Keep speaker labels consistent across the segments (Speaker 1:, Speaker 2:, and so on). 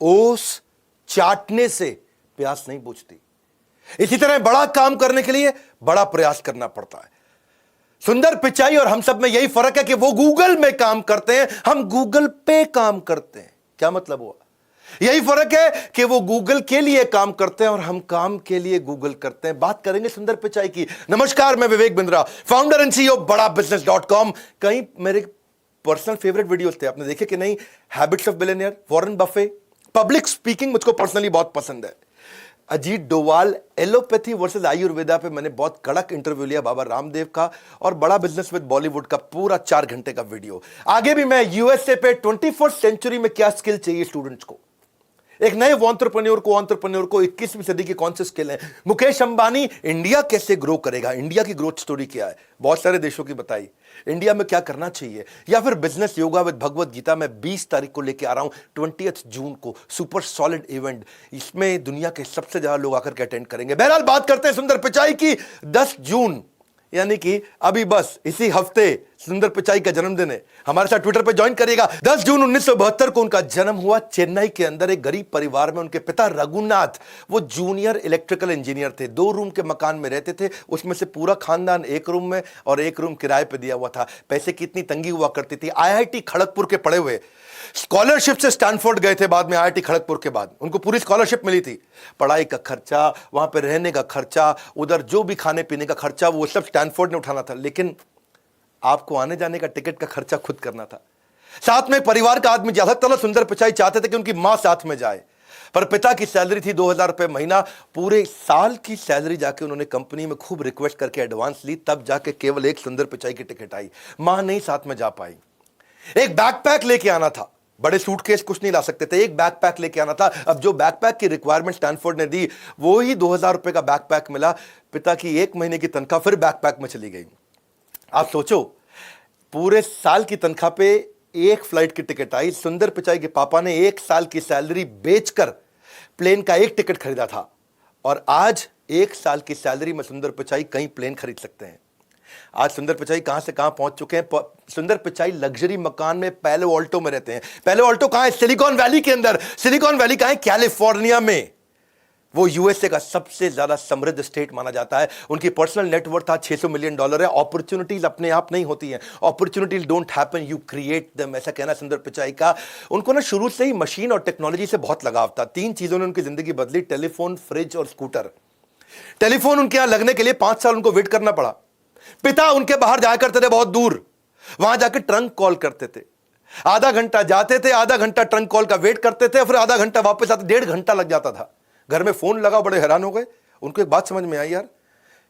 Speaker 1: ओस चाटने से प्यास नहीं बुझती। इसी तरह बड़ा काम करने के लिए बड़ा प्रयास करना पड़ता है। सुंदर पिचाई और हम सब में यही फर्क है कि वो गूगल में काम करते हैं, हम गूगल पे काम करते हैं। क्या मतलब हुआ? यही फर्क है कि वो गूगल के लिए काम करते हैं और हम काम के लिए गूगल करते हैं। बात करेंगे सुंदर पिचाई की। नमस्कार, मैं Vivek Bindra, founder and CEO बड़ा बिजनेस.com। कई मेरे पर्सनल फेवरेट वीडियोस थे, आपने देखे कि नहीं? Habits of billionaire, Warren Buffett, public speaking मुझको पर्सनली बहुत पसंद है। अजीत डोवाल, एलोपैथी वर्सेस आयुर्वेदा पे मैंने बहुत कड़क इंटरव्यू लिया बाबा रामदेव का, और बड़ा बिजनेस विद बॉलीवुड का पूरा 4 घंटे का वीडियो। आगे भी मैं यूएसए पे 21st सेंचुरी में क्या स्किल चाहिए स्टूडेंट्स को, एक नए एंटरप्रेन्योर को 21वीं सदी की कौन से स्किल है, मुकेश अंबानी इंडिया कैसे ग्रो करेगा, इंडिया की ग्रोथ स्टोरी क्या है, बहुत सारे देशों की बताई, इंडिया में क्या करना चाहिए, या फिर बिजनेस योगा विद भगवत गीता मैं 20 तारीख को लेके आ रहा हूं, 20 जून को, सुपर सॉलिड इवेंट। इसमें दुनिया के सबसे ज्यादा लोग आकर के अटेंड करेंगे। बहरहाल बात करते हैं सुंदर पिचाई की। 10 जून यानी कि अभी बस इसी हफ्ते सुंदर पिचाई का जन्मदिन है। हमारे साथ ट्विटर पे ज्वाइन करिएगा। 10 जून 1972 को उनका जन्म हुआ चेन्नई के अंदर एक गरीब परिवार में। उनके पिता रघुनाथ वो जूनियर इलेक्ट्रिकल इंजीनियर थे। 2 रूम के मकान में रहते थे, उसमें से पूरा खानदान 1 रूम में और 1 रूम किराए पे दिया हुआ था। पैसे की इतनी तंगी हुआ करती थी। आईआईटी खड़गपुर के पढ़े हुए, स्कॉलरशिप से स्टैनफोर्ड गए थे बाद में, आईआईटी खड़गपुर के बाद उनको पूरी स्कॉलरशिप मिली थी। पढ़ाई का खर्चा, वहां पे रहने का खर्चा, उधर जो भी खाने पीने का खर्चा, वो सब स्टैनफोर्ड ने उठाना था। लेकिन आपको आने जाने का टिकट का खर्चा खुद करना था। साथ में परिवार का आदमी ज्यादातर सुंदर पिचाई चाहते थे कि उनकी मां साथ में जाए, पर पिता की सैलरी थी 2000 रुपए महीना। पूरे साल की सैलरी जाके उन्होंने कंपनी में खूब रिक्वेस्ट करके एडवांस ली, तब जाके केवल एक सुंदर पिचाई की टिकट आई। मां नहीं साथ में जा पाई। एक बैकपैक लेके आना था, बड़े सूटकेस कुछ नहीं ला सकते थे, एक बैकपैक लेके आना था। अब जो बैकपैक की रिक्वायरमेंट स्टैनफोर्ड ने दी, वो ही 2000 रुपए का बैकपैक मिला। पिता की 1 महीने की तनख्वाह फिर बैकपैक में चली गई। आप सोचो, पूरे साल की तनख्वाह पे एक फ्लाइट की टिकट आई। सुंदर पिचाई के पापा ने 1 साल की सैलरी बेचकर प्लेन का एक टिकट खरीदा था, और आज 1 साल की सैलरी में सुंदर पिचाई कहीं प्लेन खरीद सकते हैं। आज सुंदर पिचाई कहां से कहां पहुंच चुके हैं। सुंदर पिचाई लग्जरी मकान में पैलो ऑल्टो में रहते हैं। पैलो ऑल्टो कहां है? सिलिकॉन वैली के अंदर। सिलिकॉन वैली कहां है? कैलिफोर्निया में। वो यूएसए का सबसे ज्यादा समृद्ध स्टेट माना जाता है। उनकी पर्सनल नेटवर्थ था $600 मिलियन है। अपॉर्चुनिटीज अपने आप नहीं होती हैं, opportunities don't happen, you create them, ऐसा कहना सुंदर पिचाई का। उनको ना शुरू से ही मशीन और टेक्नोलॉजी से बहुत लगाव था। 3 चीजों ने उनकी जिंदगी बदली, टेलीफोन, फ्रिज और स्कूटर। टेलीफोन उनके यहां लगने के लिए 5 साल उनको वेट करना पड़ा। पिता उनके बाहर जाया करते थे बहुत दूर, वहां जाके ट्रंक कॉल करते थे। आधा घंटा जाते थे, आधा घंटा ट्रंक कॉल का वेट करते थे, फिर आधा घंटा वापस आते, 1.5 घंटा लग जाता था। घर में फोन लगा, बड़े हैरान हो गए। उनको एक बात समझ में आई यार,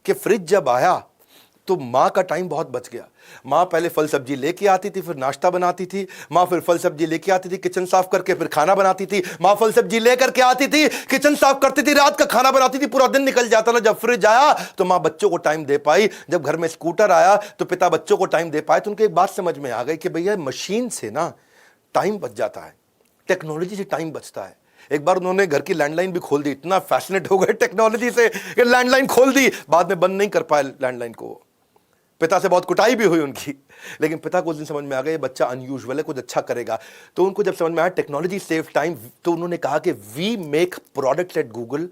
Speaker 1: कि फ्रिज जब आया तो मां का टाइम बहुत बच गया। मां पहले फल सब्जी लेके आती थी, फिर नाश्ता बनाती थी। मां फिर फल सब्जी लेके आती थी, किचन साफ करके फिर खाना बनाती थी। मां फल सब्जी लेकर के आती थी, किचन साफ करती थी, रात का खाना बनाती थी, पूरा दिन निकल जाता था। जब फ्रिज आया तो मां बच्चों को टाइम दे पाई। जब घर में स्कूटर आया तो पिता बच्चों को टाइम दे पाए। तो उनको एक बात समझ में आ गई कि भैया मशीन से ना टाइम बच जाता है, टेक्नोलॉजी से टाइम बचता है। एक बार उन्होंने घर की लैंडलाइन भी खोल दी, इतना फैसिनेट हो गए टेक्नोलॉजी से कि लैंडलाइन खोल दी। बाद में बंद नहीं कर पाए लैंडलाइन को। पिता से बहुत कुटाई भी हुई उनकी, लेकिन पिता को उस दिन समझ में आ गया ये बच्चा अनयूजुअल है, कुछ अच्छा करेगा। तो उनको जब समझ में आया टेक्नोलॉजी सेव टाइम, तो उन्होंने कहा कि we make products at Google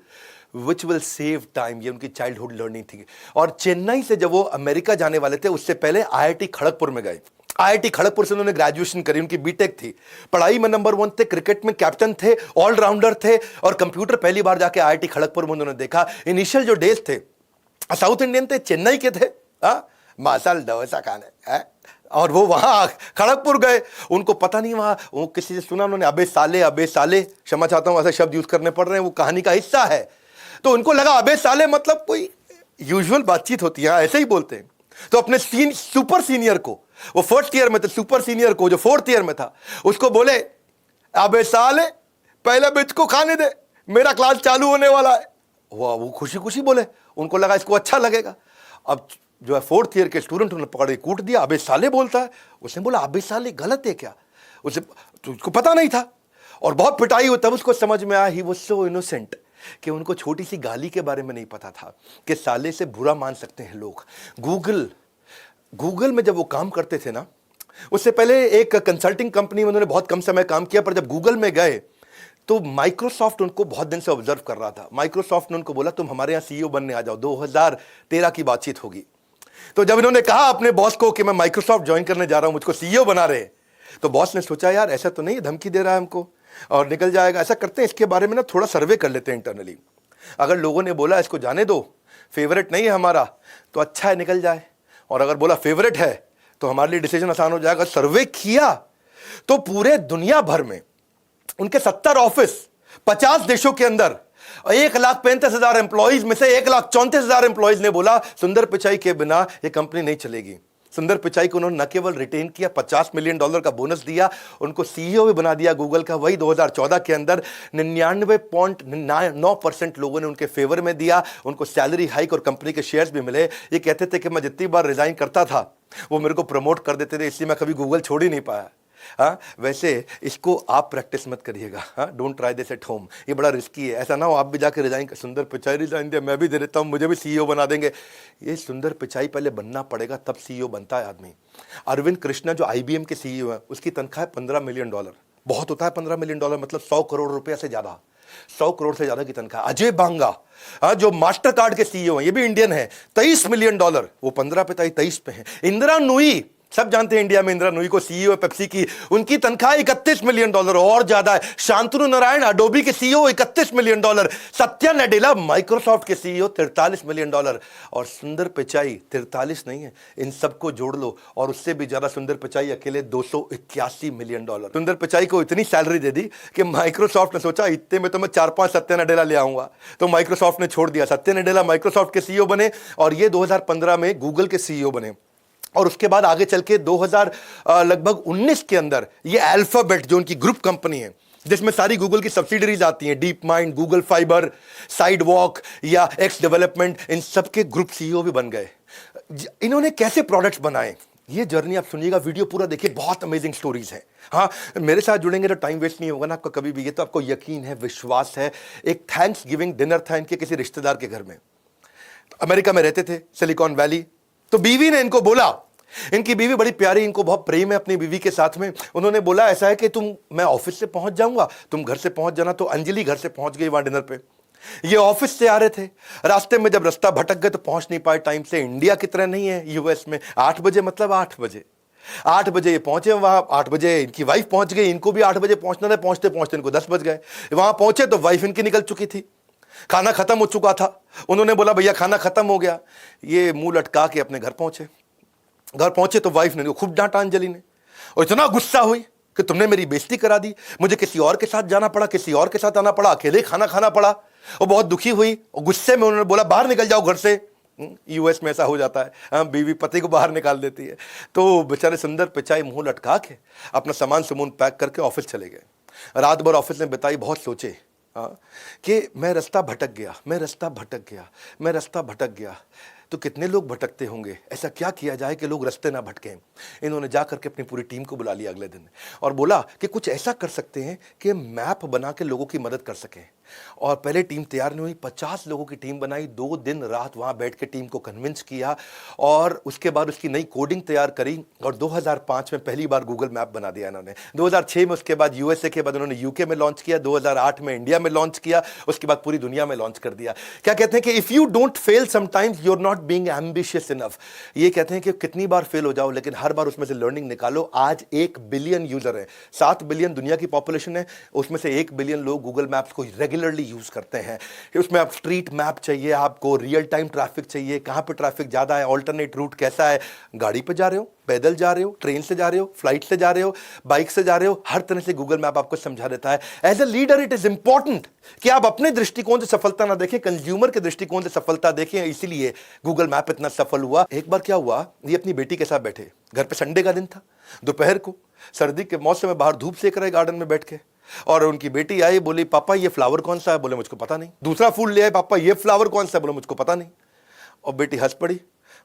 Speaker 1: which will save time. ये उनकी चाइल्डहुड लर्निंग थी। और चेन्नई से जब वो अमेरिका जाने वाले थे, उससे पहले आईआईटी खड़गपुर में गए। आईआईटी खड़गपुर से उन्होंने ग्रेजुएशन करी, उनकी बीटेक थी। पढ़ाई में नंबर 1 थे, क्रिकेट में कैप्टन थे, ऑलराउंडर थे, और कंप्यूटर पहली बार जाके आईआईटी खड़गपुर में उन्होंने देखा। इनिशियल जो डेज थे, साउथ इंडियन थे, चेन्नई के थे, मसाल डोसा खाने है, और वो वहां खड़गपुर गए। उनको पता नहीं, वहां वो किसी से सुना उन्होंने, अबे साले, क्षमा चाहता हूं ऐसे शब्द यूज करने पड़ रहे हैं, वो कहानी का हिस्सा है। तो उनको लगा अबे साले मतलब कोई यूजुअल बातचीत होती है, ऐसे ही बोलते हैं। तो अपने सुपर सीनियर को, वो 1st ईयर में थे, सुपर सीनियर को जो 4th ईयर में था, उसको बोले अबे साले पहले बिच को खाने दे, मेरा क्लास चालू होने वाला है। वो खुशी खुशी बोले, उनको लगा इसको अच्छा लगेगा। अब जो है 4th ईयर के स्टूडेंट उन्होंने पकड़ के कूट दिया, अबे साले बोलता है। उसने बोला अबे साले गलत है क्या? उसे तो उसको पता नहीं था, और बहुत पिटाई हुई। तब उसको समझ में आया ही वाज सो इनोसेंट कि उनको छोटी सी गाली के बारे में नहीं पता था कि साले से बुरा मान सकते हैं लोग। गूगल में जब वो काम करते थे ना, उससे पहले एक कंसल्टिंग कंपनी में उन्होंने बहुत कम समय काम किया, पर जब गूगल में गए तो माइक्रोसॉफ्ट उनको बहुत दिन से ऑब्जर्व कर रहा था। माइक्रोसॉफ्ट ने उनको बोला तुम हमारे यहाँ सीईओ बनने आ जाओ, 2013 की बातचीत होगी। तो जब इन्होंने कहा अपने बॉस को कि मैं माइक्रोसॉफ्ट ज्वाइन करने जा रहा हूं, मुझको सीईओ बना रहे, तो बॉस ने सोचा यार ऐसा तो नहीं, धमकी दे रहा है हमको और निकल जाएगा। ऐसा करते हैं, इसके बारे में ना थोड़ा सर्वे कर लेते हैं इंटरनली। अगर लोगों ने बोला इसको जाने दो, फेवरेट नहीं है हमारा, तो अच्छा है निकल जाए, और अगर बोला फेवरेट है तो हमारे लिए डिसीजन आसान हो जाएगा। सर्वे किया तो पूरे दुनिया भर में उनके 70 ऑफिस 50 देशों के अंदर 1,35,000 एम्प्लॉइज में से 1,34,000 एम्प्लॉइज ने बोला सुंदर पिचाई के बिना यह कंपनी नहीं चलेगी। सुंदर पिचाई को उन्होंने न केवल रिटेन किया, $50 मिलियन का बोनस दिया, उनको सीईओ भी बना दिया गूगल का। वही 2014 के अंदर 99.9% लोगों ने उनके फेवर में दिया, उनको सैलरी हाइक और कंपनी के शेयर्स भी मिले। ये कहते थे कि मैं जितनी बार रिजाइन करता था वो मेरे को प्रमोट कर देते थे, इसलिए मैं कभी गूगल छोड़ ही नहीं पाया। हाँ, वैसे इसको आप प्रैक्टिस मत करिएगा। हाँ, don't try this at home, ये बड़ा रिस्की है। ऐसा ना हो आप भी जाके रिजाइन, सुंदर पिचाई रिजाइन दिया, मैं भी दे देता हूँ, मुझे भी सीईओ बना देंगे। ये सुंदर पिचाई पहले बनना पड़ेगा, तब सीईओ बनता है आदमी। अरविंद कृष्णा जो IBM के सीईओ है, उसकी तनख्वाह है $15 मिलियन। बहुत होता है $15 मिलियन, मतलब 100 करोड़ रुपया से ज्यादा, 100 करोड़ से ज्यादा की तनख्वाह। अजय बांगा जो मास्टर कार्ड के सीईओ हैं, ये भी इंडियन है, $23 मिलियन, वो 15 पे था, 23 पे है। इंदिरा नूई, सब जानते हैं इंडिया में इंदिरा नूई को, सीईओ है पेप्सी की, उनकी तनख्वाह $31 मिलियन और ज्यादा है। शांतनु नारायण अडोबी के CEO $31 million. Satya Nadella Microsoft के सीईओ $43 मिलियन। और सुंदर पिचाई 43 नहीं है, इन सबको जोड़ लो और उससे भी ज्यादा। सुंदर पिचाई अकेले $281 मिलियन। सुंदर पिचाई को इतनी सैलरी दे दी कि माइक्रोसॉफ्ट ने सोचा इतने में तो मैं 4-5 सत्या नडेला ले आऊंगा, तो माइक्रोसॉफ्ट ने छोड़ दिया। सत्या नडेला माइक्रोसॉफ्ट के सीईओ बने और ये 2015 में गूगल के सीईओ बने। और उसके बाद आगे चल के 2019 के अंदर ये अल्फाबेट जो उनकी ग्रुप कंपनी है, जिसमें सारी गूगल की सब्सिडरीज आती हैं, deep mind, Google fibre, sidewalk या एक्स डेवलपमेंट, इन सब के ग्रुप सीईओ भी बन गए। इन्होंने कैसे प्रोडक्ट्स बनाए, ये जर्नी आप सुनिएगा, वीडियो पूरा देखिए, बहुत अमेजिंग स्टोरीज हैं। हाँ, मेरे साथ जुड़ेंगे तो टाइम वेस्ट नहीं होगा ना आपका कभी भी, ये तो आपको यकीन है, विश्वास है। एक थैंक्स गिविंग डिनर था इनके किसी रिश्तेदार के घर में, अमेरिका में रहते थे, सिलिकॉन वैली। तो बीवी ने इनको बोला, इनकी बीवी बड़ी प्यारी, इनको बहुत प्रेम है अपनी बीवी के साथ में। उन्होंने बोला ऐसा है कि मैं ऑफिस से पहुंच जाऊंगा, तुम घर से पहुंच जाना। तो अंजलि घर से पहुंच गई वहां डिनर पे। ये ऑफिस से आ रहे थे, रास्ते में जब रास्ता भटक गए तो पहुंच नहीं पाए टाइम से। इंडिया की तरह नहीं है यूएस में 8 बजे, मतलब 8 बजे ये पहुंचे वहां। 8 बजे इनकी वाइफ पहुंच गई, इनको भी 8 बजे पहुंचना था। पहुंचते पहुंचते इनको 10 बज गए। वहां पहुंचे तो वाइफ इनकी निकल चुकी थी, खाना खत्म हो चुका था। उन्होंने बोला भैया खाना खत्म हो गया। ये मुंह लटका के अपने घर पहुंचे। घर पहुंचे तो वाइफ ने खूब डांटा अंजलि ने, और इतना गुस्सा हुई कि तुमने मेरी बेइज्जती करा दी, मुझे किसी और के साथ जाना पड़ा, किसी और के साथ आना पड़ा, अकेले खाना खाना पड़ा। और बहुत दुखी हुई और गुस्से में उन्होंने बोला बाहर निकल जाओ घर से। यूएस में ऐसा हो जाता है, हाँ, बीवी पति को बाहर निकाल देती है। तो बेचारे सुंदर पिचाई मुंह लटका के अपना सामान सुमून पैक करके ऑफिस चले गए। रात भर ऑफिस में बिताई, बहुत सोचे कि मैं रास्ता भटक गया। तो कितने लोग भटकते होंगे, ऐसा क्या किया जाए कि लोग रास्ते ना भटकें। इन्होंने जाकर के अपनी पूरी टीम को बुला लिया अगले दिन और बोला कि कुछ ऐसा कर सकते हैं कि मैप बना के लोगों की मदद कर सकें। और पहले टीम तैयार नहीं हुई, 50 लोगों की टीम बनाई, 2 दिन रात वहां बैठ के टीम को कन्विंस किया और उसके बाद उसकी नई कोडिंग तैयार करी। और 2005 में पहली बार गूगल मैप बना दिया इन्होंने। 2006 में उसके बाद यूएसए के बाद उन्होंने यूके में लॉन्च किया, 2008 में इंडिया में लॉन्च किया, उसके बाद पूरी दुनिया में लॉन्च कर दिया। क्या कहते हैं कि if you don't fail sometimes you are not being ambitious enough. ये कहते हैं कि कितनी बार फेल हो जाओ लेकिन हर बार उसमें से लर्निंग निकालो। आज 1 बिलियन यूजर है, 7 बिलियन दुनिया की पॉपुलेशन है, उसमें से 1 बिलियन लोग गूगल मैप्स को रेगुलरली यूज करते हैं। उसमें आप स्ट्रीट मैप चाहिए, आपको रियल टाइम ट्रैफिक चाहिए, कहां पे ट्रैफिक ज्यादा है, ऑल्टरनेट रूट कैसा है, गाड़ी पे जा रहे हो, पैदल जा रहे हो, ट्रेन से जा रहे हो, फ्लाइट से जा रहे हो, बाइक से जा रहे हो, हर तरह से गूगल मैप आपको समझा देता है। As a leader it is important कि आप अपने दृष्टिकोण से सफलता ना देखें, कंज्यूमर के दृष्टिकोण से सफलता देखें। इसीलिए गूगल मैप इतना सफल हुआ। एक बार क्या हुआ, ये अपनी बेटी के साथ बैठे, घर पे संडे का दिन था, दोपहर को सर्दी के मौसम में बाहर धूप सेक रहे गार्डन में बैठ के। और उनकी बेटी आई, बोली पापा ये फ्लावर कौन सा है, बोले मुझको पता नहीं। दूसरा फूल ले आए, पापा ये फ्लावर कौन सा है, बोले मुझको पता नहीं। और बेटी हंस पड़ी,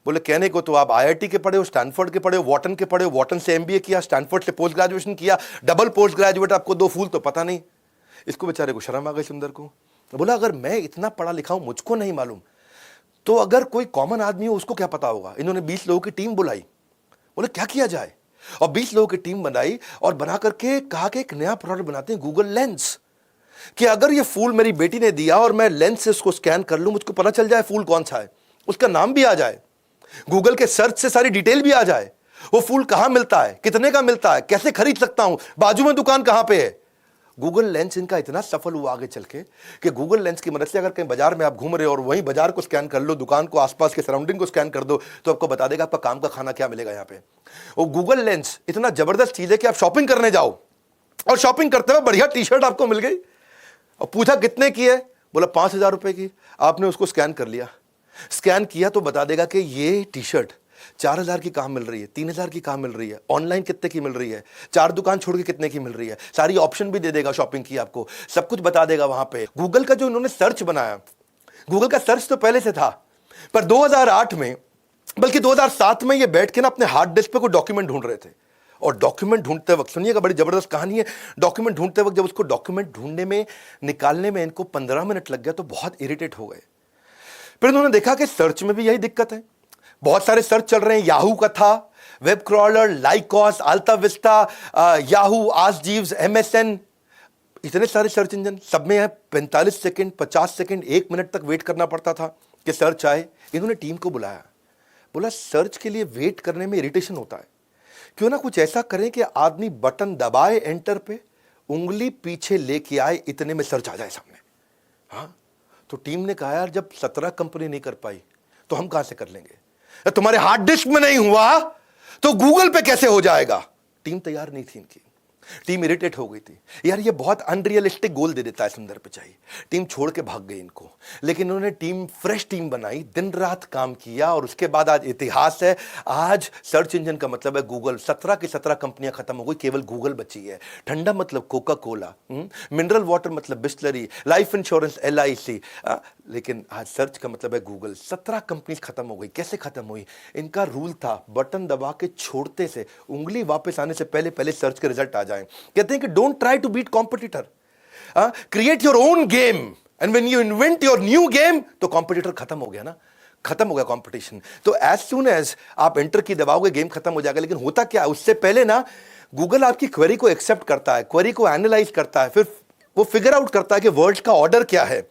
Speaker 1: बोले कहने को तो आप आईआईटी के पढ़े हो, स्टैनफोर्ड के पढ़े हो, वॉटन के पढ़े हो, वॉटन से एमबीए किया, स्टैनफोर्ड से पोस्ट ग्रेजुएशन किया, डबल पोस्ट ग्रेजुएट, आपको 2 फूल तो पता नहीं। इसको बेचारे को शर्म आ गई सुंदर को। बोला अगर मैं इतना पढ़ा लिखा हूं, मुझको नहीं मालूम, तो अगर कोई कॉमन आदमी हो उसको क्या पता होगा। इन्होंने 20 लोगों की टीम बुलाई, बोले क्या किया जाए, और 20 लोगों की टीम बनाई और बना करके कहा कि एक नया प्रोडक्ट बनाते हैं, गूगल लेंस। कि अगर ये फूल मेरी बेटी ने दिया और मैं लेंस से उसको स्कैन कर लूं, मुझको पता चल जाए फूल कौन सा है, उसका नाम भी आ जाए, गूगल के सर्च से सारी डिटेल भी आ जाए, वो फूल कहां मिलता है, कितने का मिलता है, कैसे खरीद सकता हूं, बाजू में दुकान कहां पे है। गूगल लेंस इनका इतना सफल हुआ आगे चल के कि गूगल लेंस की मदद से अगर कहीं बाजार में आप घूम रहे हो और वहीं बाजार को स्कैन कर लो, दुकान को, आसपास के सराउंडिंग को स्कैन कर दो, तो आपको बता देगा आपका काम का खाना क्या मिलेगा यहां पे। वो गूगल लेंस इतना जबरदस्त चीज है कि आप शॉपिंग करने जाओ और शॉपिंग करते हुए बढ़िया टी शर्ट आपको मिल गई और पूछा कितने की है, बोला 5,000 रुपए की। आपने उसको स्कैन कर लिया, स्कैन किया तो बता देगा कि ये टी शर्ट 4,000 की कहां मिल रही है, 3,000 की कहां मिल रही है, ऑनलाइन कितने की मिल रही है, 4 दुकान छोड़ के कितने की मिल रही है, सारी ऑप्शन भी दे देगा शॉपिंग की, आपको सब कुछ बता देगा वहां पे। गूगल का जो इन्होंने सर्च बनाया, गूगल का सर्च तो पहले से था, पर 2008 में, बल्कि 2007 में ये बैठ के ना अपने हार्ड डिस्क पे कोई डॉक्यूमेंट ढूंढ रहे थे। और डॉक्यूमेंट ढूंढते वक्त, सुनिएगा बड़ी जबरदस्त कहानी है, डॉक्यूमेंट ढूंढते वक्त जब उसको डॉक्यूमेंट ढूंढने में, निकालने में इनको 15 मिनट लग गया तो बहुत इरिटेट हो गए। फिर उन्होंने देखा कि सर्च में भी यही दिक्कत है, बहुत सारे सर्च चल रहे हैं, याहू का था, web crawler, Lycos, AltaVista, Yahoo, Ask Jeeves, MSN, इतने सारे सर्च इंजन, सब में है 45 सेकंड, 50 सेकंड, 1 मिनट तक वेट करना पड़ता था कि सर्च आए। इन्होंने टीम को बुलाया, बोला सर्च के लिए वेट करने में इरिटेशन होता है, क्यों ना कुछ ऐसा करें कि आदमी बटन दबाए एंटर पे, उंगली पीछे लेके आए, इतने में सर्च आ जाए सामने। हाँ, तो टीम ने कहा यार जब 17 कंपनी नहीं कर पाई तो हम कहां से कर लेंगे, तुम्हारे हार्ड डिस्क में नहीं हुआ तो गूगल पे कैसे हो जाएगा। टीम तैयार नहीं थी इनकी, टीम इरिटेट हो गई थी, यार ये बहुत अनरियलिस्टिक गोल दे देता है सुंदर पिचाई। टीम छोड़ के भाग गई इनको, लेकिन उन्होंने टीम फ्रेश टीम बनाई, दिन रात काम किया और उसके बाद आज इतिहास है। आज सर्च इंजन का मतलब है गूगल, 17 की 17 कंपनियां खत्म हो गई, केवल गूगल बची है। ठंडा मतलब कोका कोला, मिनरल वाटर मतलब बिस्लरी, लाइफ इंश्योरेंस LIC, लेकिन आज सर्च का मतलब है गूगल। 17 कंपनी खत्म हो गई। कैसे खत्म हुई, इनका रूल था बटन दबा के छोड़ते से, उंगली वापस आने से पहले पहले सर्च के रिजल्ट आ जाए। कहते हैं कि don't try to beat competitor, create your own game, and when you invent your new game तो कॉम्पिटिटर खत्म हो गया ना, खत्म हो गया कंपटीशन। तो एज सून एज आप एंटर की दबाओगे गेम खत्म हो जाएगा। लेकिन होता क्या है, उससे पहले ना गूगल आपकी क्वेरी को एक्सेप्ट करता है, क्वेरी को एनालाइज करता है, फिर वो फिगर आउट करता है कि वर्ड्स का ऑर्डर क्या है,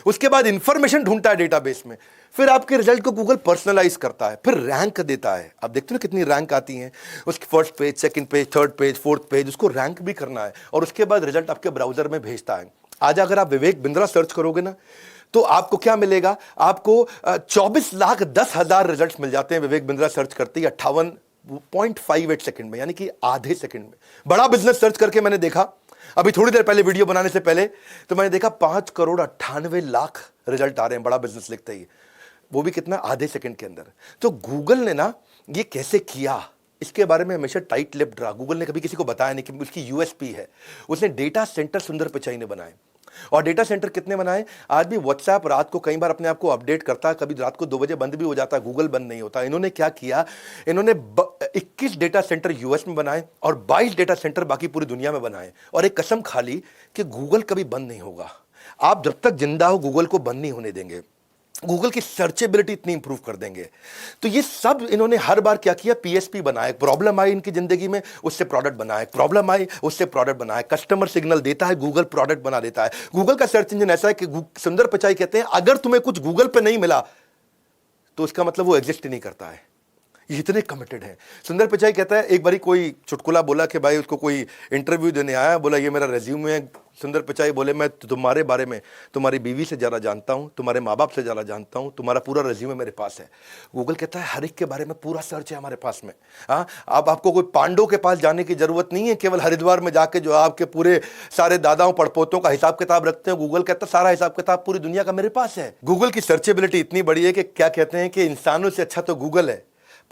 Speaker 1: उसके बाद इंफॉर्मेशन ढूंढता है डेटाबेस में, फिर आपके रिजल्ट को गूगल पर्सनलाइज करता है, फिर रैंक देता है। आप देखते हो ना कितनी रैंक आती हैं, उसकी first page, second page, third page, fourth page, उसको रैंक भी करना है और उसके बाद रिजल्ट आपके ब्राउजर में भेजता है। आज अगर आप विवेक बिंद्रा सर्च करोगे ना तो आपको क्या मिलेगा, आपको 24,10,000 रिजल्ट मिल जाते हैं विवेक बिंद्रा सर्च करते ही 58.58 सेकंड में, यानी कि आधे सेकंड में। बड़ा बिजनेस सर्च करके मैंने देखा अभी थोड़ी देर पहले, वीडियो बनाने से पहले, तो मैंने देखा 5,98,00,000 रिजल्ट आ रहे हैं बड़ा बिजनेस लिखते ही, वो भी कितना, आधे सेकंड के अंदर। तो गूगल ने ना ये कैसे किया, इसके बारे में हमेशा टाइट लिप्ड रहा। गूगल ने कभी किसी को बताया नहीं कि उसकी USP है। उसने डेटा सेंटर सुंदर पिचाई ने बनाए, और डेटा सेंटर कितने बनाए, आज भी व्हाट्सएप रात को कई बार अपने आप को अपडेट करता है, कभी रात को 2 बजे बंद भी हो जाता है, गूगल बंद नहीं होता। इन्होंने क्या किया, इन्होंने 21 डेटा सेंटर US में बनाए और 22 डेटा सेंटर बाकी पूरी दुनिया में बनाए, और एक कसम खा ली कि गूगल कभी बंद नहीं होगा। आप जब तक जिंदा हो गूगल को बंद नहीं होने देंगे, गूगल की सर्चेबिलिटी इतनी इंप्रूव कर देंगे। तो ये सब इन्होंने हर बार क्या किया, PSP बनाए, प्रॉब्लम आई इनकी जिंदगी में, उससे प्रोडक्ट बनाए, प्रॉब्लम आई उससे प्रोडक्ट बनाए, कस्टमर सिग्नल देता है, गूगल प्रोडक्ट बना देता है। गूगल का सर्च इंजन ऐसा है कि सुंदर पिचाई कहते हैं अगर तुम्हें कुछ गूगल पे नहीं मिला तो इसका मतलब वो एग्जिस्ट ही नहीं करता है। ये इतने कमिटेड है। सुंदर पिचाई कहता है, एक बारी कोई चुटकुला बोला कि भाई उसको कोई इंटरव्यू देने आया, बोला ये मेरा रेज्यूमे है। सुंदर पिचाई बोले मैं तुम्हारे बारे में तुम्हारी बीवी से ज़्यादा जानता हूँ, तुम्हारे माँ बाप से ज़्यादा जानता हूँ, तुम्हारा पूरा रेज्यूमे मेरे पास है। गूगल कहता है हर एक के बारे में पूरा सर्च है हमारे पास में। हाँ, अब आपको कोई पांडव के पास जाने की जरूरत नहीं है, केवल हरिद्वार में जाके जो आपके पूरे सारे दादाओं पड़पोतों का हिसाब किताब रखते हैं, गूगल कहता है सारा हिसाब किताब पूरी दुनिया का मेरे पास है। गूगल की सर्चेबिलिटी इतनी बड़ी है कि क्या कहते हैं कि इंसानों से अच्छा तो गूगल है,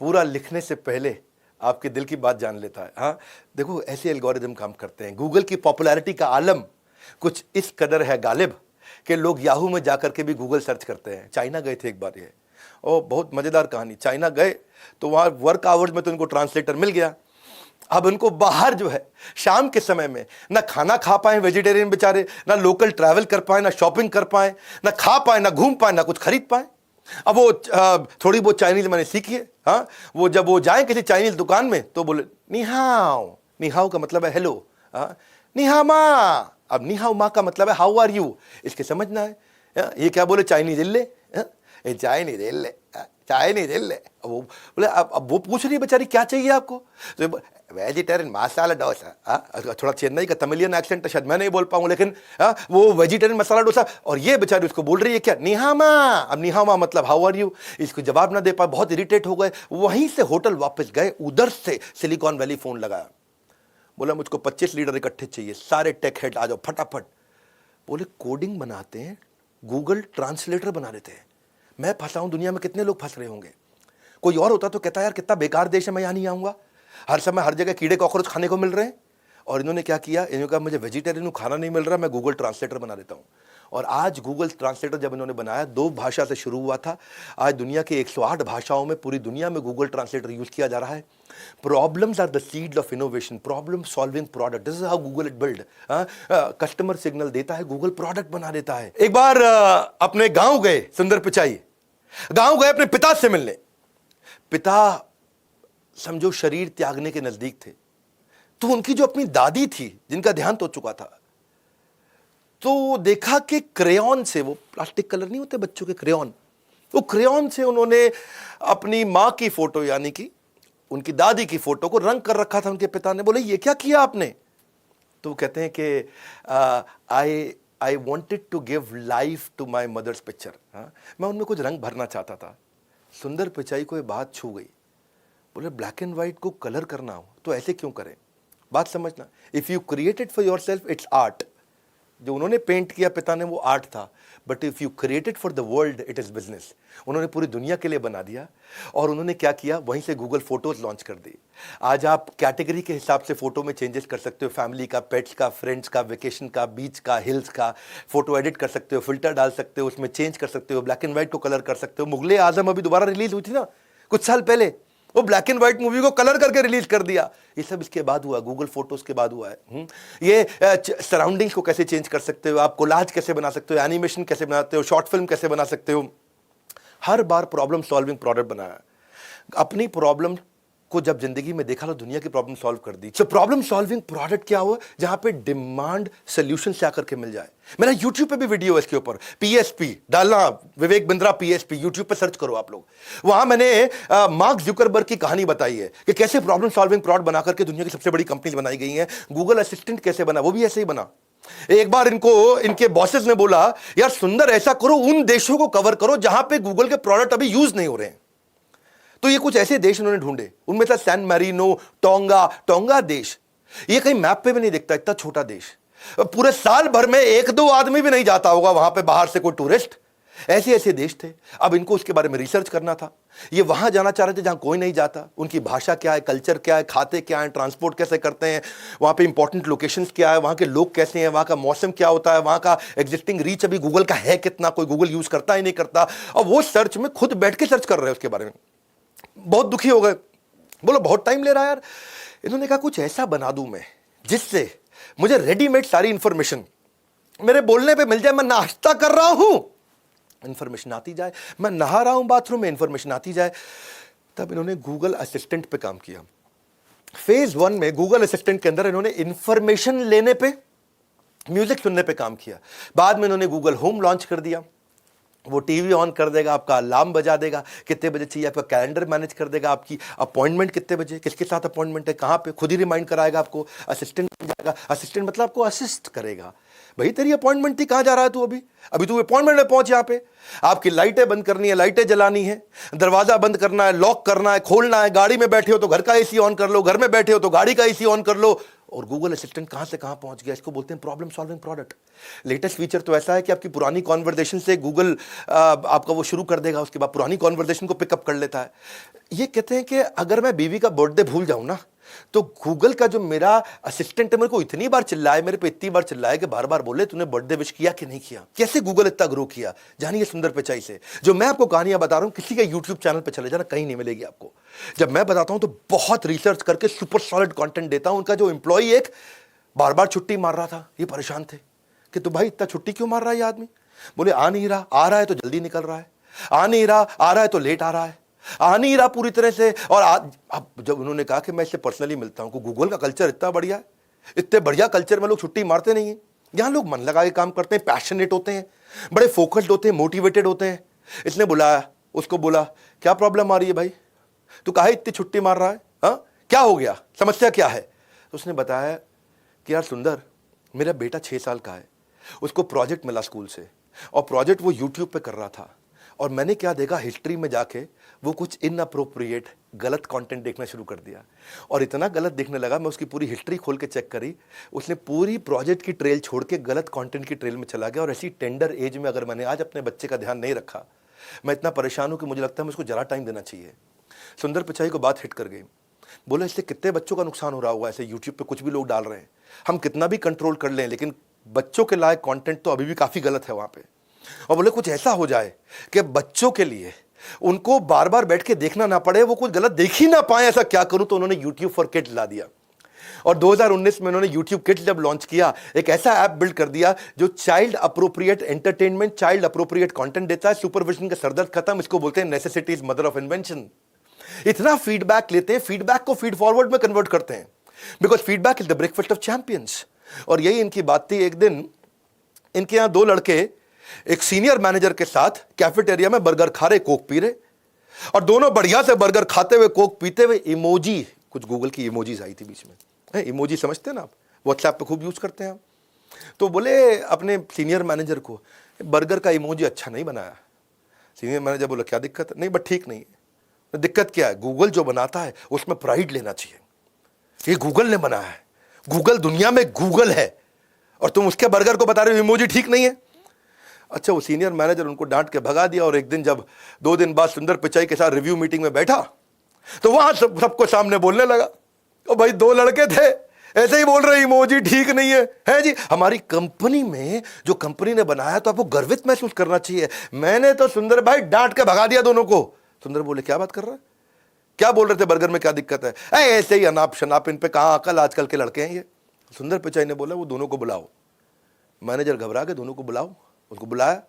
Speaker 1: पूरा लिखने से पहले आपके दिल की बात जान लेता है। हाँ, देखो ऐसे एल्गोरिदम काम करते हैं। गूगल की पॉपुलैरिटी का आलम कुछ इस कदर है गालिब कि लोग याहू में जाकर के भी गूगल सर्च करते हैं। चाइना गए थे एक बार, ये और बहुत मजेदार कहानी, चाइना गए तो वहाँ वर्क आवर्स में तो उनको ट्रांसलेटर मिल गया। अब उनको बाहर जो है शाम के समय में ना खाना खा पाए वेजिटेरियन बेचारे, ना लोकल ट्रैवल कर पाए, ना शॉपिंग कर पाए, ना खा पाए, ना घूम पाए, ना कुछ खरीद पाए। अब वो थोड़ी बहुत चाइनीज मैंने सीखी है। हाँ, वो जब वो जाए किसी चाइनीज दुकान में तो बोले निहाओ, निहाओ का मतलब है हेलो, निहा मा, अब नी हाउ मा का मतलब है हाउ आर यू, इसके समझना है। ये क्या बोले, चाइनीज इल्ले, चाइनीज इल्ले, चाइनीज इल्ले। वो बोले अब वो पूछ रही बेचारी क्या चाहिए आपको, तो वेजिटेरियन मसाला डोसा। थोड़ा चेन्नई का तमिलियन एक्सेंट तो शायद मैं नहीं बोल पाऊँ, लेकिन वो वेजिटेरियन मसाला डोसा, और ये बेचारी उसको बोल रही है क्या, निहामा। अब निहामा मतलब हाउ आर यू, इसको जवाब ना दे पाए, बहुत इरिटेट हो गए। वहीं से होटल वापस गए, उधर से सिलिकॉन वैली फोन लगाया, बोला मुझको 25 लीटर इकट्ठे चाहिए, सारे टेक हेड आ जाओ फटाफट। बोले कोडिंग बनाते हैं, गूगल ट्रांसलेटर बना देते हैं। मैं फंसा हूं, दुनिया में कितने लोग फंस रहे होंगे। कोई और होता तो कहता यार कितना बेकार देश है, मैं यहां नहीं आऊंगा, हर समय हर जगह कीड़े कॉकरोच खाने को मिल रहे हैं। और इन्होंने क्या किया, इन्होंने कहा मुझे वेजिटेरियन खाना नहीं मिल रहा, मैं गूगल ट्रांसलेटर बना देता हूं। और आज गूगल ट्रांसलेटर जब इन्होंने बनाया, 2 भाषा से शुरू हुआ था, आज दुनिया के 108 भाषाओं में पूरी दुनिया में गूगल ट्रांसलेटर यूज किया जा रहा है। Problems are the seeds of innovation, problem solving product, this is how Google it build. Customer signal देता है, गूगल प्रोडक्ट बना देता है। एक बार अपने गांव गए सुंदर पिचाई, गांव गए अपने पिता से मिलने। पिता समझो शरीर त्यागने के नजदीक थे, तो उनकी जो अपनी दादी थी जिनका देहांत हो चुका था, तो देखा कि क्रेयॉन से, वो प्लास्टिक कलर नहीं होते बच्चों के क्रेयॉन, वो क्रेयॉन से उन्होंने अपनी मां की फोटो यानी कि उनकी दादी की फोटो को रंग कर रखा था उनके पिता ने। बोले ये क्या किया आपने, तो वो कहते हैं कि I wanted to give life to my mother's picture. मैं उनमें कुछ रंग भरना चाहता था। सुंदर पिचाई को ये बात छू गई। बोले ब्लैक एंड व्हाइट को कलर करना हो तो ऐसे क्यों करें, बात समझना, if you create it for your self it's art. जो उन्होंने पेंट किया पिता ने वो आर्ट था, but if you create it for the world it is business. उन्होंने पूरी दुनिया के लिए बना दिया। और उन्होंने क्या किया, वहीं से गूगल फोटोज लॉन्च कर दी। आज आप कैटेगरी के हिसाब से फोटो में चेंजेस कर सकते हो, फैमिली का, पेट्स का, फ्रेंड्स का, वेकेशन का, बीच का, हिल्स का, फोटो एडिट कर सकते हो, फिल्टर डाल सकते हो, उसमें चेंज कर सकते हो, ब्लैक एंड व्हाइट को कलर कर सकते हो। मुगले आजम अभी दोबारा रिलीज हुई थी ना कुछ साल पहले, वो ब्लैक एंड व्हाइट मूवी को कलर करके रिलीज कर दिया। ये सब इसके बाद हुआ, गूगल फोटोज के बाद हुआ है। ये सराउंडिंग्स को कैसे चेंज कर सकते हो, आप कोलाज कैसे बना सकते हो, एनिमेशन कैसे बनाते हो, शॉर्ट फिल्म कैसे बना सकते हो। हर बार प्रॉब्लम सॉल्विंग प्रोडक्ट बनाया। अपनी प्रॉब्लम को जब जिंदगी में देखा तो दुनिया की प्रॉब्लम सॉल्व कर दी। तो प्रॉब्लम सॉल्विंग प्रोडक्ट क्या हुआ, जहां पे डिमांड सोल्यूशन से आकर के मिल जाए। मेरा यूट्यूब पे भी वीडियो है इसके ऊपर, पीएसपी डालना, विवेक बिंद्रा पीएसपी, यूट्यूब पे सर्च करो आप लोग। वहां मैंने मार्क जुकरबर्ग की कहानी बताई है कि कैसे प्रॉब्लम सॉल्विंग प्रोडक्ट बनाकर के दुनिया की सबसे बड़ी कंपनीज बनाई गई हैं। गूगल असिस्टेंट कैसे बना, वो भी ऐसे ही बना। एक बार इनको इनके बॉसेस ने बोला, यार सुंदर ऐसा करो, उन देशों को कवर करो जहां पे गूगल के प्रोडक्ट अभी यूज नहीं हो रहे हैं। तो ये कुछ ऐसे देश उन्होंने ढूंढे, उनमें था सैन मैरिनो, टोंगा देश। ये कहीं मैप पे भी नहीं दिखता, इतना छोटा देश। पूरे साल भर में 1-2 आदमी भी नहीं जाता होगा वहां पे बाहर से कोई टूरिस्ट। ऐसे ऐसे देश थे। अब इनको उसके बारे में रिसर्च करना था। ये वहां जाना चाह रहे थे जहां कोई नहीं जाता। उनकी भाषा क्या है, कल्चर क्या है, खाते क्या है, ट्रांसपोर्ट कैसे करते हैं, वहां पे इंपॉर्टेंट लोकेशंस क्या है, वहां के लोग कैसे हैं, वहां का मौसम क्या होता है, वहां का एग्जिस्टिंग रीच अभी गूगल का है कितना, कोई गूगल यूज करता ही नहीं करता। और वो सर्च में खुद बैठ के सर्च कर रहे हैं उसके बारे में। बहुत दुखी हो गए, बोलो बहुत टाइम ले रहा है यार। इन्होंने कहा कुछ ऐसा बना दूं मैं जिससे मुझे रेडीमेड सारी इंफॉर्मेशन मेरे बोलने पे मिल जाए। मैं नाश्ता कर रहा हूं, इंफॉर्मेशन आती जाए, मैं नहा रहा हूं बाथरूम में, इंफॉर्मेशन आती जाए। तब इन्होंने गूगल असिस्टेंट पे काम किया। फेज 1 में गूगल असिस्टेंट के अंदर इन्होंने इंफॉर्मेशन लेने पे, म्यूजिक सुनने पे काम किया। बाद में इन्होंने गूगल होम लॉन्च कर दिया। वो टीवी ऑन कर देगा, आपका अलार्म बजा देगा, कितने बजे चाहिए, आपका कैलेंडर मैनेज कर देगा, आपकी अपॉइंटमेंट कितने बजे, किसके साथ अपॉइंटमेंट है, कहाँ पे, खुद ही रिमाइंड कराएगा आपको। असिस्टेंट बन जाएगा। असिस्टेंट मतलब आपको असिस्ट करेगा। भाई तेरी अपॉइंटमेंट थी, कहाँ जा रहा है तू, अभी तू अपॉइंटमेंट में पहुंच। यहाँ पे आपकी लाइटें बंद करनी है, लाइटें जलानी है, दरवाजा बंद करना है, लॉक करना है, खोलना है। गाड़ी में बैठे हो तो घर का एसी ऑन कर लो, घर में बैठे हो तो गाड़ी का एसी ऑन कर लो। और गूगल असिस्टेंट कहां से कहां पहुंच गया। इसको बोलते हैं problem solving product. Latest feature तो ऐसा है कि आपकी पुरानी कॉन्वर्सेशन से गूगल आपका वो शुरू कर देगा, उसके बाद पुरानी कॉन्वर्सेशन को पिकअप कर लेता है। ये कहते हैं कि अगर मैं बीवी का बर्थडे भूल जाऊं ना, तो गूगल का जो मेरा असिस्टेंट है मेरे को इतनी बार चिल्लाए, मेरे पे इतनी बार चिल्लाए कि बार बार बोले तूने बर्थडे विश किया कि नहीं किया। कैसे गूगल इतना ग्रो किया, जानिए सुंदर पिचाई से। जो मैं आपको कहानियां बता रहा हूं, किसी का यूट्यूब चैनल पे चले जाना, कहीं नहीं मिलेगी आपको। जब मैं बताता हूं तो बहुत रिसर्च करके सुपर सॉलिड कंटेंट देता हूं। उनका जो एम्प्लॉई एक बार बार छुट्टी मार रहा था, ये परेशान थे कि तो भाई इतना छुट्टी क्यों मार रहा है ये आदमी। बोले आ नहीं रहा, आ रहा है तो जल्दी निकल रहा है, आ नहीं रहा, आ रहा है तो लेट आ रहा है, आ नहीं रहा पूरी तरह से। और अब जब उन्होंने कहा कि मैं इससे पर्सनली मिलता हूं, गूगल का कल्चर इतना बढ़िया है, इतने बढ़िया कल्चर में लोग छुट्टी मारते नहीं है। यहां लोग मन लगा के काम करते हैं, पैशनेट होते हैं, बड़े फोकस्ड होते हैं, मोटिवेटेड होते हैं। इसने बुलाया, उसको बोला क्या प्रॉब्लम आ रही है भाई, तू काहे इतनी छुट्टी मार रहा है, हाँ क्या हो गया, समस्या क्या है। तो उसने बताया कि यार सुंदर, मेरा बेटा 6 साल का है, उसको प्रोजेक्ट मिला स्कूल से, और प्रोजेक्ट वो यूट्यूब पे कर रहा था, और मैंने क्या देखा, हिस्ट्री में जाके वो कुछ इनअप्रोप्रिएट गलत कंटेंट देखना शुरू कर दिया, और इतना गलत देखने लगा, मैं उसकी पूरी हिस्ट्री खोल के चेक करी, उसने पूरी प्रोजेक्ट की ट्रेल छोड़ के गलत कंटेंट की ट्रेल में चला गया। और ऐसी टेंडर एज में अगर मैंने आज अपने बच्चे का ध्यान नहीं रखा, मैं इतना परेशान हूं कि मुझे लगता है मुझको जरा टाइम देना चाहिए। सुंदर पिचाई को बात हिट कर गई। बोला इससे कितने बच्चों का नुकसान हो रहा होगा, ऐसे यूट्यूब पे कुछ भी लोग डाल रहे हैं, हम कितना भी कंट्रोल कर लें, लेकिन बच्चों के लायक कंटेंट तो अभी भी काफ़ी गलत है वहाँ पे। और बोले कुछ ऐसा हो जाए कि बच्चों के लिए उनको बार बार बैठ के देखना ना पड़े, वो कुछ गलत देख ही ना पाए, ऐसा क्या करूं। तो उन्होंने यूट्यूब फॉर किड्स ला दिया, और 2019 में उन्होंने यूट्यूब किड्स जब लॉन्च किया, एक ऐसा ऐप बिल्ड कर दिया जो child appropriate entertainment, child appropriate content देता है। सुपरविजन का सरदर्द खत्म, इसको बोलते हैं necessity is mother of invention. इतना फीडबैक लेते हैं, फीडबैक को फीड फॉरवर्ड में कन्वर्ट करते हैं, because feedback is the breakfast of champions. और यही इनकी बात थी। एक दिन इनके यहां 2 लड़के एक सीनियर मैनेजर के साथ कैफेटेरिया में बर्गर खा रहे, कोक पी रहे, और दोनों बढ़िया से बर्गर खाते हुए, कोक पीते हुए, इमोजी, कुछ गूगल की इमोजीज आई थी बीच में, इमोजी समझते हैं ना आप, व्हाट्सएप पे खूब यूज करते हैं आप। तो बोले अपने सीनियर मैनेजर को, बर्गर का इमोजी अच्छा नहीं बनाया। सीनियर मैनेजर बोला क्या दिक्कत है, नहीं बट ठीक नहीं है। दिक्कत क्या है, गूगल जो बनाता है उसमें प्राइड लेना चाहिए, ये गूगल ने बनाया है, गूगल दुनिया में गूगल है, और तुम उसके बर्गर को बता रहे हो इमोजी ठीक नहीं है। अच्छा, वो सीनियर मैनेजर उनको डांट के भगा दिया। और एक दिन जब 2 दिन बाद सुंदर पिचाई के साथ रिव्यू मीटिंग में बैठा, तो वहां सबको सामने बोलने लगा, ओ भाई 2 लड़के थे ऐसे ही बोल रहे इमोजी ठीक नहीं है जी, हमारी कंपनी में जो कंपनी ने बनाया तो आपको गर्वित महसूस करना चाहिए, मैंने तो सुंदर भाई डांट के भगा दिया दोनों को। सुंदर बोले क्या बात कर रहा है, क्या बोल रहे थे, बर्गर में क्या दिक्कत है, ऐसे ही अनाप शनाप, इन पे कहां अकल, आजकल के लड़के हैं ये। सुंदर पिचाई ने बोला वो दोनों को बुलाओ। मैनेजर घबरा के दोनों को बुलाओ, उसको बुलाया।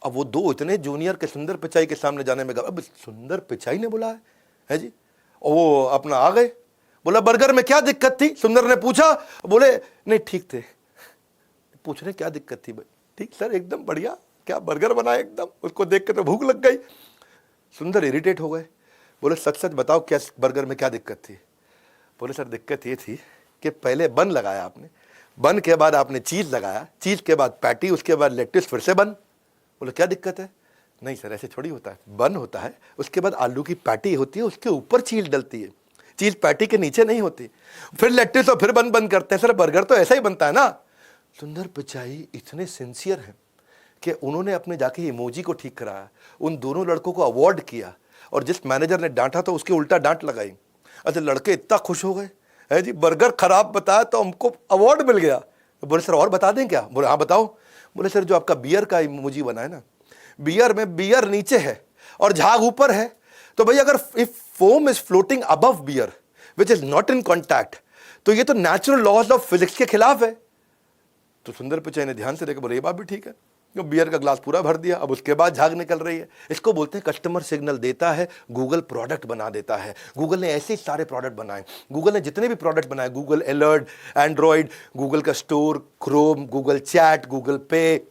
Speaker 1: अब वो 2 इतने जूनियर के सुंदर पिचाई के सामने जाने में, अब सुंदर पिचाई ने बुलाया है जी, और वो अपना आ गए। बोला बर्गर में क्या दिक्कत थी, सुंदर ने पूछा। बोले नहीं ठीक थे। पूछ रहे क्या दिक्कत थी भाई, ठीक सर एकदम बढ़िया, क्या बर्गर बनाया एकदम, उसको देख के तो भूख लग गई। सुंदर इरिटेट हो गए, बोले सच सच बताओ क्या बर्गर में क्या दिक्कत थी। बोले सर दिक्कत ये थी कि पहले बन लगाया आपने, बन के बाद आपने चीज लगाया, चीज के बाद पैटी, उसके बाद लेट्टिस, फिर से बन। बोले क्या दिक्कत है, नहीं सर ऐसे थोड़ी होता है, बन होता है, उसके बाद आलू की पैटी होती है, उसके ऊपर चीज डलती है, चीज पैटी के नीचे नहीं होती, फिर लेट्टिस और फिर बन करते हैं। सर बर्गर तो ऐसा ही बनता है ना। सुंदर पिचाई इतने सिंसियर हैं कि उन्होंने अपने जाके इमोजी को ठीक कराया, उन दोनों लड़कों को अवार्ड किया, और जिस मैनेजर ने डांटा तो उसके उल्टा डांट लगाई। अच्छा, लड़के इतना खुश हो गए है जी, बर्गर खराब बताया तो हमको अवार्ड मिल गया। बोले सर और बता दें क्या। बोले हाँ बताओ। बोले सर जो आपका बियर का इमोजी बना है ना, बियर में बियर नीचे है और झाग ऊपर है, तो भाई अगर if foam is floating above beer which is not in contact, तो ये तो नेचुरल लॉज ऑफ फिजिक्स के खिलाफ है। तो सुंदर पिचाई ने ध्यान से देखा, बोले ये बात भी ठीक है। तो बियर का ग्लास पूरा भर दिया, अब उसके बाद झाग निकल रही है। इसको बोलते हैं कस्टमर सिग्नल देता है, गूगल प्रोडक्ट बना देता है। गूगल ने ऐसे सारे प्रोडक्ट बनाए, गूगल ने जितने भी प्रोडक्ट बनाए, गूगल अलर्ट, एंड्रॉइड, गूगल का store, Chrome, Google chat, Google पे,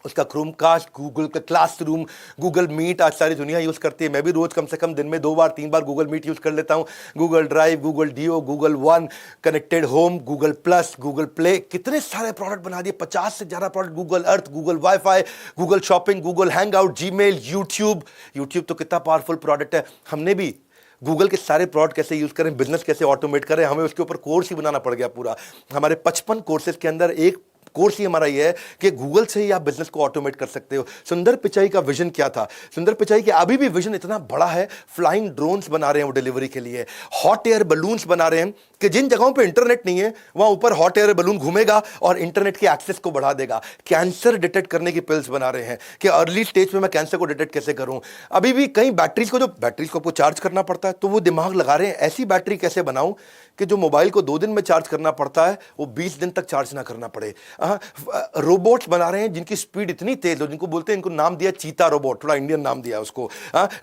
Speaker 1: उसका क्रोमकास्ट, गूगल का क्लासरूम, गूगल मीट, आज सारी दुनिया यूज़ करती है। मैं भी रोज़ कम से कम दिन में 2 बार 3 बार गूगल मीट यूज़ कर लेता हूँ। Google drive, Google do, Google one, connected home, Google plus, Google play, कितने सारे प्रोडक्ट बना दिए, 50 से ज़्यादा product. Google Earth, Google wifi, Google shopping, Google hangout, Gmail, YouTube. YouTube तो कितना पावरफुल प्रोडक्ट है। हमने भी गूगल के सारे प्रोडक्ट कैसे यूज़ करें, बिजनेस कैसे ऑटोमेट करें, हमें उसके ऊपर कोर्स ही बनाना पड़ गया पूरा। हमारे 55 कोर्सेज के अंदर एक कोर्स ही हमारा ये है कि गूगल से ही आप बिजनेस को ऑटोमेट कर सकते हो। सुंदर पिचाई का विजन क्या था? सुंदर पिचाई का अभी भी विजन इतना बड़ा है, फ्लाइंग ड्रोन्स बना रहे हैं वो डिलीवरी के लिए, हॉट एयर बलून्स बना रहे हैं कि जिन जगहों पे इंटरनेट नहीं है वहां ऊपर हॉट एयर बलून घूमेगा और इंटरनेट के एक्सेस को बढ़ा देगा। कैंसर डिटेक्ट करने की पिल्स बना रहे हैं कि अर्ली स्टेज में मैं कैंसर को डिटेक्ट कैसे करूं। अभी भी कई बैटरीज को आपको चार्ज करना पड़ता है, तो वो दिमाग लगा रहे हैं ऐसी बैटरी कैसे बनाऊं कि जो मोबाइल को 2 दिन में चार्ज करना पड़ता है वो 20 दिन तक चार्ज ना करना पड़े। रोबोट्स बना रहे हैं जिनकी स्पीड इतनी तेज हो, जिनको बोलते हैं, इनको नाम दिया चीता रोबोट, थोड़ा इंडियन नाम दिया उसको।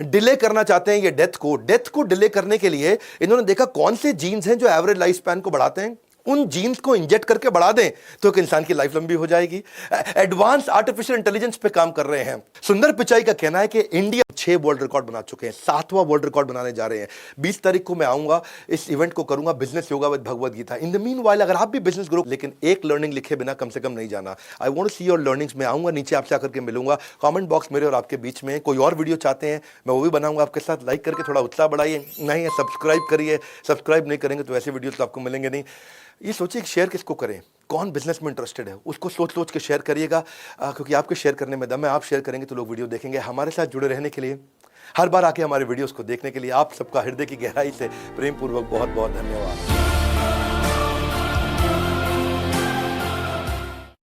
Speaker 1: डिले करना चाहते हैं ये डेथ को डिले करने के लिए इन्होंने देखा कौन से जीन्स हैं जो एवरेज लाइफ स्पैन को बढ़ाते हैं उन जीन्स को इंजेक्ट करके बढ़ा दें तो एक इंसान की लाइफ लंबी हो जाएगी। एडवांस आर्टिफिशियल इंटेलिजेंस पे काम कर रहे हैं। सुंदर पिचाई का कहना है कि इंडिया 6 वर्ल्ड रिकॉर्ड बना चुके हैं, 7वां वर्ल्ड रिकॉर्ड बनाने जा रहे हैं। 20 तारीख को मैं आऊंगा, इस इवेंट को करूंगा business yoga with Bhagavad Gita. In the meanwhile अगर आप भी बिजनेस ग्रुप, लेकिन एक लर्निंग लिखे बिना कम से कम नहीं जाना। I want to see your learnings. मैं आऊंगा, नीचे आपसे आकर के मिलूंगा। कमेंट बॉक्स मेरे और आपके बीच में। कोई और वीडियो चाहते हैं मैं वो भी बनाऊंगा आपके साथ। लाइक करके थोड़ा उत्साह बढ़ाइए, नहीं है सब्सक्राइब करिए। सब्सक्राइब नहीं करेंगे तो ऐसे वीडियोस तो आपको मिलेंगे नहीं। ये सोचिए कि शेयर किसको करें, कौन बिजनेस में इंटरेस्टेड है, उसको सोच सोच के शेयर करिएगा, क्योंकि आपके शेयर करने में दम है। आप शेयर करेंगे तो लोग वीडियो देखेंगे। हमारे साथ जुड़े रहने के लिए, हर बार आके हमारे वीडियोस को देखने के लिए आप सबका हृदय की गहराई से प्रेम पूर्वक बहुत बहुत धन्यवाद।